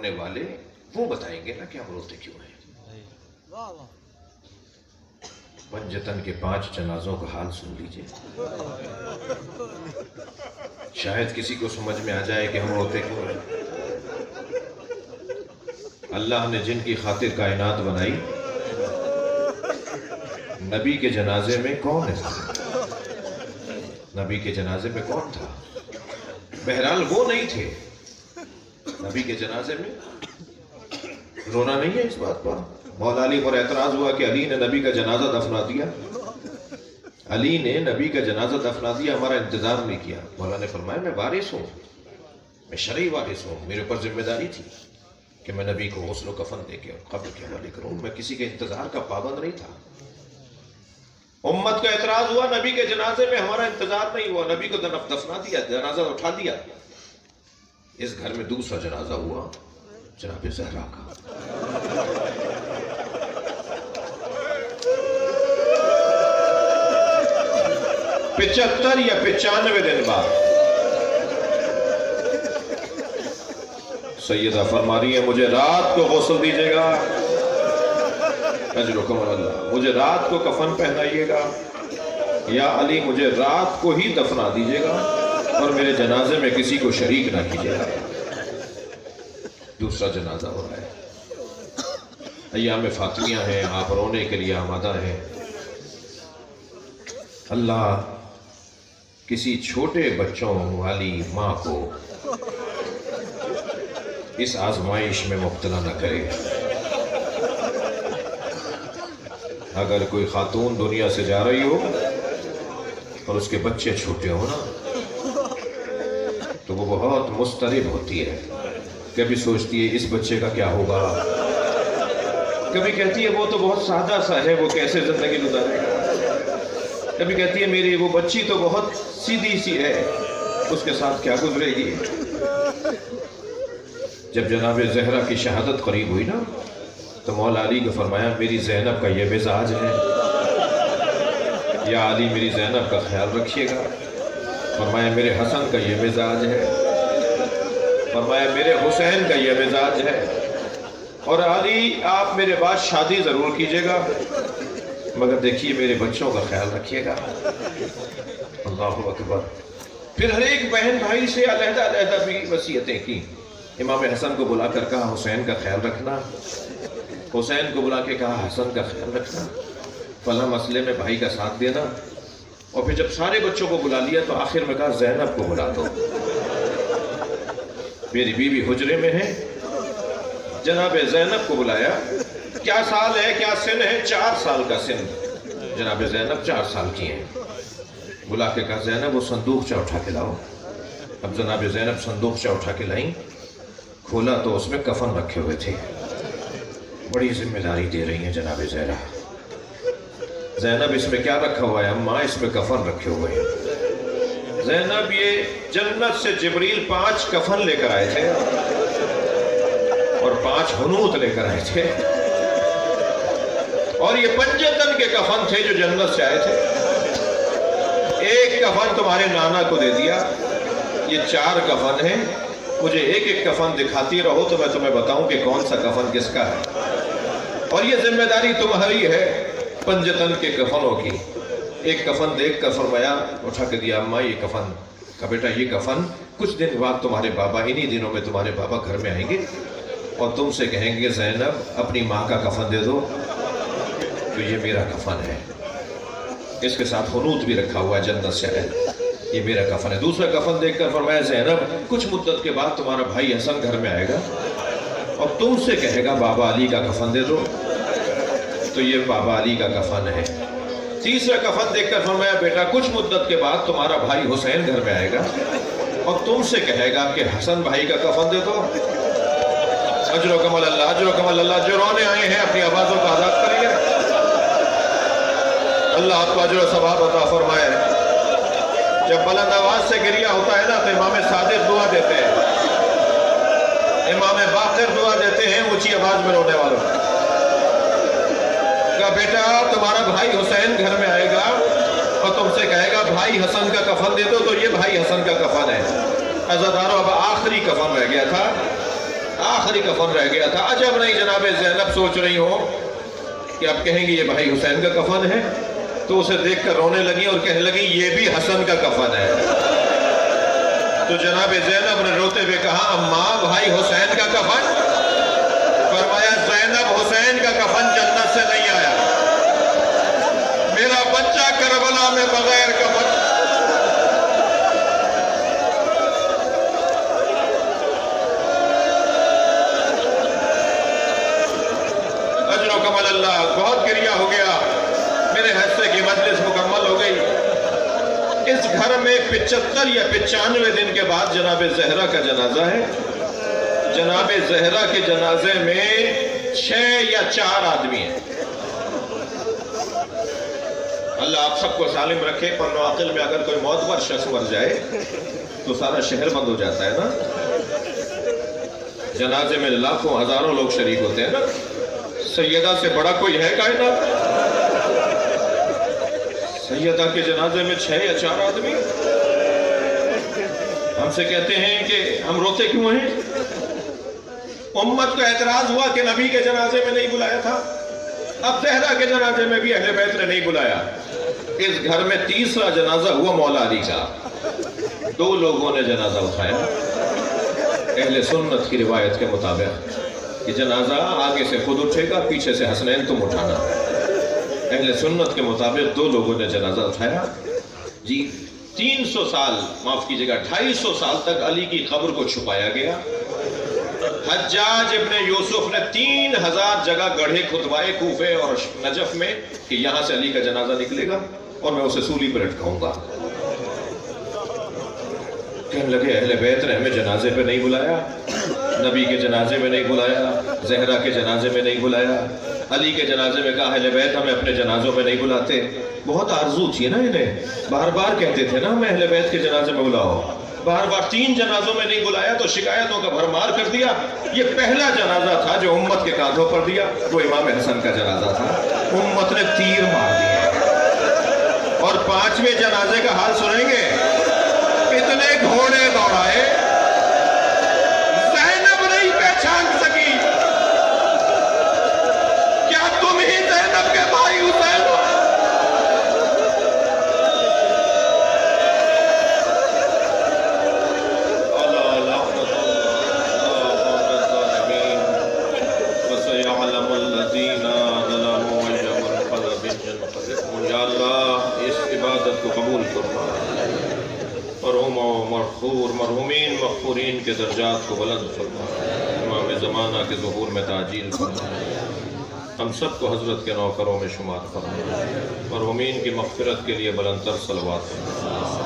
رونے والے وہ بتائیں گے نا کہ ہم روتے کیوں ہیں۔ پنجتن کے 5 جنازوں کا حال سن لیجئے، شاید کسی کو سمجھ میں آ جائے کہ ہم روتے کیوں ہیں۔ اللہ نے جن کی خاطر کائنات بنائی، نبی کے جنازے میں کون ہے؟ نبی کے جنازے میں کون تھا؟ بہرحال وہ نہیں تھے نبی کے جنازے میں۔ رونا نہیں ہے اس بات پر؟ مولا علی پر اعتراض ہوا کہ علی نے نبی کا جنازہ دفنا دیا، علی نے نبی کا جنازہ دفنا دیا، ہمارا انتظار نہیں کیا۔ مولا نے فرمایا میں وارث ہوں، میں شرعی وارث ہوں، میرے اوپر ذمہ داری تھی کہ میں نبی کو غسل و کفن دے کے اور قبر کے حوالے کروں، میں کسی کے انتظار کا پابند نہیں تھا۔ امت کا اعتراض ہوا نبی کے جنازے میں ہمارا انتظار نہیں ہوا، نبی کو دفنا دیا، جنازہ اٹھا دیا۔ اس گھر میں دوسرا جنازہ ہوا جناب زہرا کا۔ 75 یا 95 دن بعد سیدہ فرما رہی ہے مجھے رات کو غسل دیجیے گا، اجرکم اللہ، مجھے رات کو کفن پہنائیے گا، یا علی مجھے رات کو ہی دفنا دیجیے گا اور میرے جنازے میں کسی کو شریک نہ کیجیے گا۔ دوسرا جنازہ ہو رہا ہے، ایام فاطمیہ ہیں، آپ رونے کے لیے آمادہ ہیں۔ اللہ کسی چھوٹے بچوں والی ماں کو اس آزمائش میں مبتلا نہ کرے۔ اگر کوئی خاتون دنیا سے جا رہی ہو اور اس کے بچے چھوٹے ہو نا تو وہ بہت مضطرب ہوتی ہے، کبھی سوچتی ہے اس بچے کا کیا ہوگا، کبھی کہتی ہے وہ تو بہت سادہ سا ہے، وہ کیسے زندگی گزارے گا، کبھی کہتی ہے میری وہ بچی تو بہت سیدھی سی ہے، اس کے ساتھ کیا گزرے گی۔ جب جناب زہرا کی شہادت قریب ہوئی نا تو مولا علی کو فرمایا میری زینب کا یہ مزاج ہے، یا علی میری زینب کا خیال رکھیے گا۔ فرمایا میرے حسن کا یہ مزاج ہے، فرمایا میرے حسین کا یہ مزاج ہے، اور علی آپ میرے بعد شادی ضرور کیجیے گا مگر دیکھیے میرے بچوں کا خیال رکھیے گا۔ اللہ اکبر۔ پھر ہر ایک بہن بھائی سے علیحدہ علیحدہ بھی وصیتیں کی۔ امام حسن کو بلا کر کہا حسین کا خیال رکھنا، حسین کو بلا کے کہا حسن کا خیال رکھنا، فلاں مسئلے میں بھائی کا ساتھ دینا، اور پھر جب سارے بچوں کو بلا لیا تو آخر میں کہا زینب کو بلا دو، میری بیوی حجرے میں ہے۔ جناب زینب کو بلایا، کیا سال ہے کیا سن ہے؟ 4 سال کا سن، جناب زینب 4 سال کی ہیں۔ بلا کے کہا زینب وہ صندوق چا اٹھا کے لاؤ۔ اب جناب زینب صندوق چا اٹھا کے لائیں، کھولا تو اس میں کفن رکھے ہوئے تھے۔ بڑی ذمہ داری دے رہی ہیں جناب زہرا۔ زینب اس میں کیا رکھا ہوا ہے؟ اماں اس میں کفن رکھے ہوئے ہیں۔ زینب یہ جنت سے جبریل 5 کفن لے کر آئے تھے اور 5 حنوط لے کر آئے تھے، اور یہ 5 کے کفن تھے جو جنت سے آئے تھے۔ ایک کفن تمہارے نانا کو دے دیا، یہ 4 کفن ہیں، مجھے ایک ایک کفن دکھاتی رہو تو میں تمہیں بتاؤں کہ کون سا کفن کس کا ہے، اور یہ ذمہ داری تمہاری ہے 5 کے کفنوں کی۔ ایک کفن دیکھ کر فرمایا، اٹھا کے دیا، اماں یہ کفن کا بیٹا یہ کفن کچھ دن بعد تمہارے بابا، انہی دنوں میں تمہارے بابا گھر میں آئیں گے اور تم سے کہیں گے زینب اپنی ماں کا کفن دے دو، تو یہ میرا کفن ہے، اس کے ساتھ حنوط بھی رکھا ہوا ہے جنت سے ہے، یہ میرا کفن ہے۔ دوسرا کفن دیکھ کر فرمایا زینب کچھ مدت کے بعد تمہارا بھائی حسن گھر میں آئے گا اور تم سے کہے گا بابا علی کا کفن دے دو، تو یہ بابا علی کا کفن ہے۔ تیسرا کفن دیکھ کر فرمایا بیٹا کچھ مدت کے بعد تمہارا بھائی حسین گھر میں آئے گا اور تم سے کہے گا کہ حسن بھائی کا کفن دے دو۔ اجرکم اللہ، اجرکم اللہ، جو رونے آئے ہیں اپنی آوازوں کو آزاد کریے، اللہ آپ کو اجر و ثواب عطا فرمائے۔ جب بلند آواز سے گریہ ہوتا ہے نا تو امام صادق دعا دیتے ہیں، امام باقر دعا دیتے ہیں اونچی آواز میں رونے والوں۔ کہا بیٹا تمہارا بھائی حسین گھر میں آئے گا اور تم سے کہے گا بھائی حسن کا کفن دے دو، تو یہ بھائی حسن کا کفن ہے۔ عزادارو اب آخری کفن رہ گیا تھا، آخری کفن رہ گیا تھا. عجب نہیں جناب زینب سوچ رہی ہوں کہ اب کہیں گی یہ بھائی حسین کا کفن ہے, تو اسے دیکھ کر رونے لگی اور کہنے لگی یہ بھی حسن کا کفن ہے. تو جناب زینب نے روتے ہوئے کہا اماں بھائی حسین کا کفن؟ فرمایا زینب حسین کا کفن جنت سے نہیں آیا, میرا بچہ کربلا میں بغیر کفن. اجر و کمل اللہ, بہت گریہ ہو گیا, میرے حصے کی مجلس مکمل ہو گئی. اس گھر میں 75 یا 95 دن کے بعد جناب زہرا کا جنازہ ہے. جناب زہرا کے جنازے میں 6 یا 4 آدمی ہیں. اللہ آپ سب کو سالم رکھے. پر نواقل میں اگر کوئی معتبر شخص مر جائے تو سارا شہر بند ہو جاتا ہے نا. جنازے میں لاکھوں ہزاروں لوگ شریک ہوتے ہیں نا. سیدہ سے بڑا کوئی ہے کائنات؟ سیدہ کے جنازے میں 6 یا 4 آدمی. ہم سے کہتے ہیں کہ ہم روتے کیوں ہیں؟ امت کو اعتراض ہوا کہ نبی کے جنازے میں نہیں بلایا تھا, اب زہرا کے جنازے میں بھی اہل بیت نے نہیں بلایا. اس گھر میں تیسرا جنازہ ہوا مولا علی کا. 2 لوگوں نے جنازہ اٹھایا. اہل سنت کی روایت کے مطابق یہ جنازہ آگے سے خود اٹھے گا, پیچھے سے حسنین تم اٹھانا. اہل سنت کے مطابق 2 لوگوں نے جنازہ اٹھایا. جی 300 سال, معاف کیجئے گا 250 سال تک علی کی قبر کو چھپایا گیا. حجاج ابن یوسف نے 3000 جگہ گڑھے کھدوائے کوفے اور نجف میں کہ یہاں سے علی کا جنازہ نکلے گا اور میں اسے سولی پر لٹکاؤں گا. کہنے لگے اہل بیت نے ہمیں جنازے پہ نہیں بلایا, نبی کے جنازے میں نہیں بلایا, زہرا کے جنازے میں نہیں بلایا, علی کے جنازے میں کہا اہل بیت ہمیں اپنے جنازوں میں نہیں بلاتے. بہت آرزو تھی نا انہیں, بار بار کہتے تھے نا ہمیں اہل بیت کے جنازے میں بلاؤ. بار بار 3 جنازوں میں نہیں بلایا تو شکایتوں کا بھرمار کر دیا. یہ پہلا جنازہ تھا جو امت کے کاندھوں پر دیا, وہ امام حسن کا جنازہ تھا. امت نے تیر مار دیا. اور 5ویں جنازے کا حال سنیں گے. اتنے گھوڑے دوڑائے, زینب نہیں پہچان سکی. کیا تم ہی زینب کے بھائی حسین ہو؟ یا اللہ اس عبادت کو قبول فرما. مرحومین مغفورین کے درجات کو بلند فرما. امام زمانہ کے ظہور میں تعجیل فرما. ہم سب کو حضرت کے نوکروں میں شمار فرما. مرحومین کی مغفرت کے لیے بلند تر صلوات فرما.